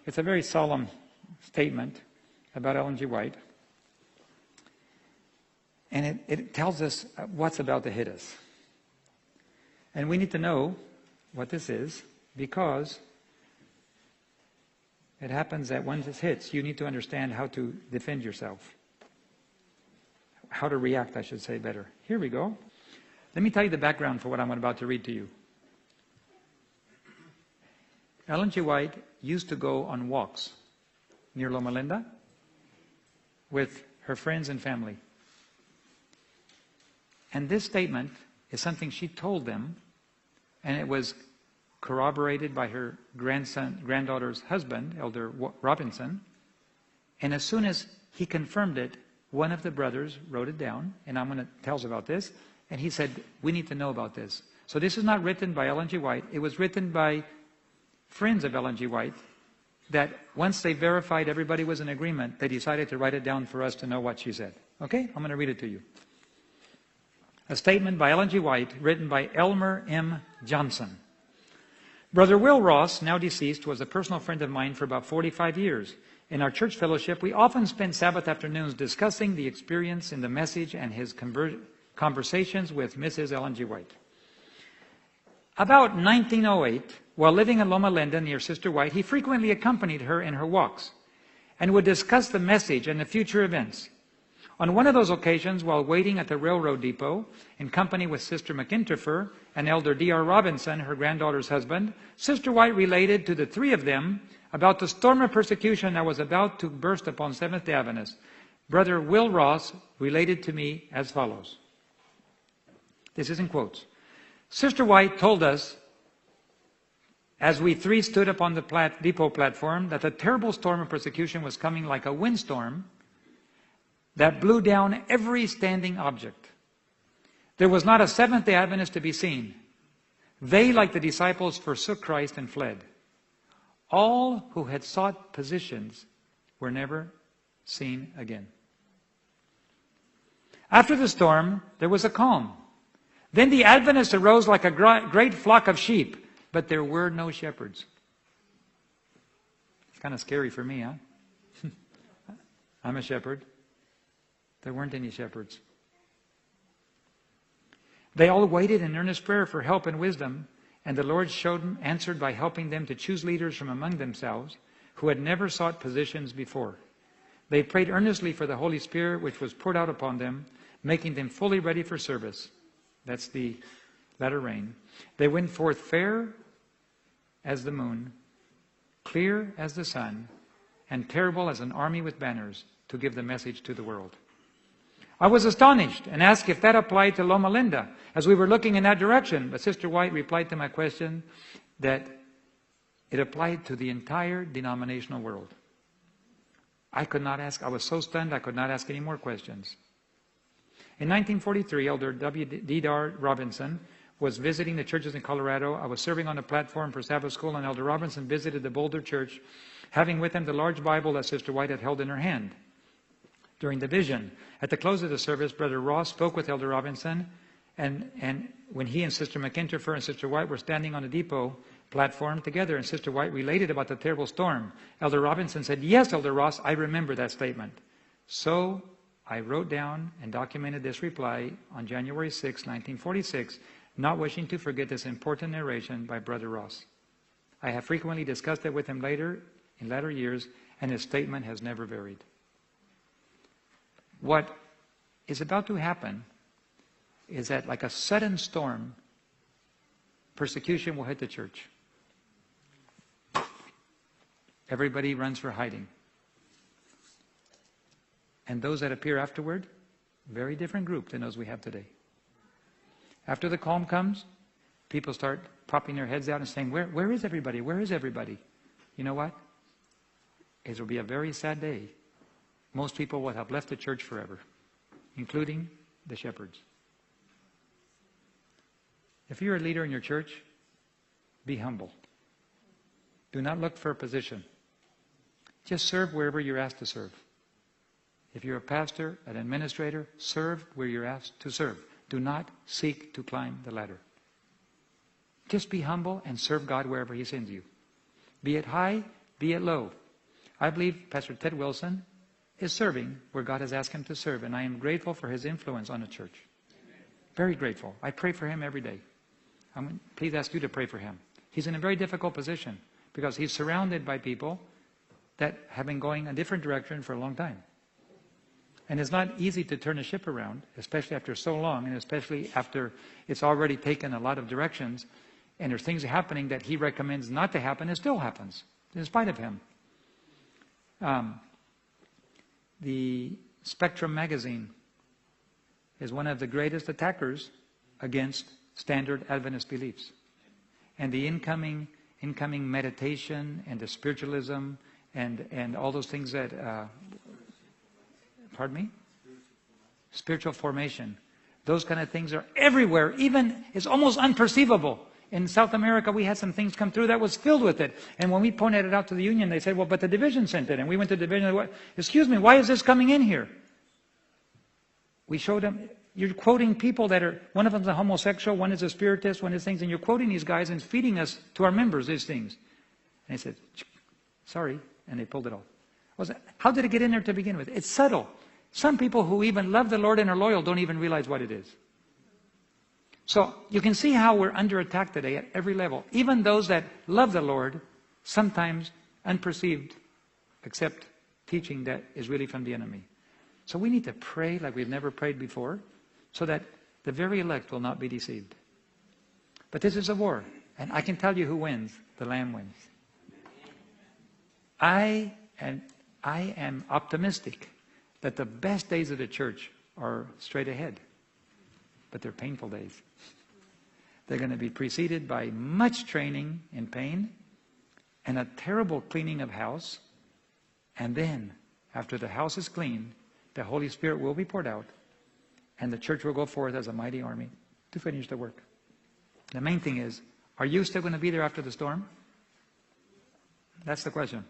It's a very solemn statement about Ellen G. White. And it tells us what's about to hit us. And we need to know what this is, because it happens that when this hits, you need to understand how to defend yourself. How to react, I should say better. Here we go. Let me tell you the background for what I'm about to read to you. Ellen G. White used to go on walks near Loma Linda with her friends and family. And this statement is something she told them, and it was corroborated by her granddaughter's husband, Elder Robinson. And as soon as he confirmed it, one of the brothers wrote it down, and I'm going to tell us about this, and he said, we need to know about this. So this is not written by Ellen G. White. It was written by friends of Ellen G. White, that once they verified everybody was in agreement, they decided to write it down for us to know what she said. Okay? I'm going to read it to you. A statement by Ellen G. White, written by Elmer M. Johnson. Brother Will Ross, now deceased, was a personal friend of mine for about 45 years. In our church fellowship, we often spent Sabbath afternoons discussing the experience in the message and his conversations with Mrs. Ellen G. White. About 1908, while living in Loma Linda near Sister White, he frequently accompanied her in her walks and would discuss the message and the future events. On one of those occasions, while waiting at the railroad depot, in company with Sister McIntyre and Elder D.R. Robinson, her granddaughter's husband, Sister White related to the three of them about the storm of persecution that was about to burst upon Seventh-day Adventists. Brother Will Ross related to me as follows. This is in quotes. Sister White told us, as we three stood upon the depot platform, that the terrible storm of persecution was coming like a windstorm that blew down every standing object. There was not a Seventh-day Adventist to be seen. They, like the disciples, forsook Christ and fled. All who had sought positions were never seen again. After the storm, there was a calm. Then the Adventists arose like a great flock of sheep, but there were no shepherds. It's kind of scary for me, huh? I'm a shepherd. There weren't any shepherds. They all waited in earnest prayer for help and wisdom, and the Lord answered by helping them to choose leaders from among themselves who had never sought positions before. They prayed earnestly for the Holy Spirit, which was poured out upon them, making them fully ready for service. That's the latter rain. They went forth fair as the moon, clear as the sun, and terrible as an army with banners, to give the message to the world. I was astonished and asked if that applied to Loma Linda, as we were looking in that direction. But Sister White replied to my question that it applied to the entire denominational world. I was so stunned I could not ask any more questions. In 1943, Elder D.R. Robinson was visiting the churches in Colorado. I was serving on a platform for Sabbath school, and Elder Robinson visited the Boulder church, having with him the large Bible that Sister White had held in her hand. During the vision, at the close of the service, Brother Ross spoke with Elder Robinson, and when he and Sister McIntyre and Sister White were standing on the depot platform together, and Sister White related about the terrible storm, Elder Robinson said, "Yes, Elder Ross, I remember that statement." So I wrote down and documented this reply on January 6, 1946, not wishing to forget this important narration by Brother Ross. I have frequently discussed it with him later, in latter years, and his statement has never varied. What is about to happen is that, like a sudden storm, persecution will hit the church. Everybody runs for hiding. And those that appear afterward, very different group than those we have today. After the calm comes, people start popping their heads out and saying, where is everybody? Where is everybody? You know what? It will be a very sad day. Most people will have left the church forever, including the shepherds. If you're a leader in your church, be humble. Do not look for a position. Just serve wherever you're asked to serve. If you're a pastor, an administrator, serve where you're asked to serve. Do not seek to climb the ladder. Just be humble and serve God wherever He sends you. Be it high, be it low. I believe Pastor Ted Wilson is serving where God has asked him to serve, and I am grateful for his influence on the church. Very grateful. I pray for him every day. Please ask you to pray for him. He's in a very difficult position because he's surrounded by people that have been going a different direction for a long time. And it's not easy to turn a ship around, especially after so long, and especially after it's already taken a lot of directions, and there's things happening that he recommends not to happen, and still happens, in spite of him. The Spectrum magazine is one of the greatest attackers against standard Adventist beliefs. And the incoming meditation and the spiritualism and all those things that, pardon me? Spiritual formation. Those kind of things are everywhere. Even, it's almost unperceivable. In South America, we had some things come through that was filled with it. And when we pointed it out to the union, they said, well, but the division sent it. And we went to the division. Excuse me, why is this coming in here? We showed them, you're quoting people that are, one of them's a homosexual, one is a spiritist, one is things, and you're quoting these guys and feeding us, to our members, these things. And they said, sorry, and they pulled it off. How did it get in there to begin with? It's subtle. Some people who even love the Lord and are loyal don't even realize what it is. So you can see how we're under attack today at every level. Even those that love the Lord, sometimes unperceived, accept teaching that is really from the enemy. So we need to pray like we've never prayed before, so that the very elect will not be deceived. But this is a war, and I can tell you who wins. The Lamb wins. I am optimistic that the best days of the church are straight ahead. But they're painful days. They're going to be preceded by much training in pain and a terrible cleaning of house. And then, after the house is cleaned, the Holy Spirit will be poured out, and the church will go forth as a mighty army to finish the work. The main thing is, are you still going to be there after the storm? That's the question.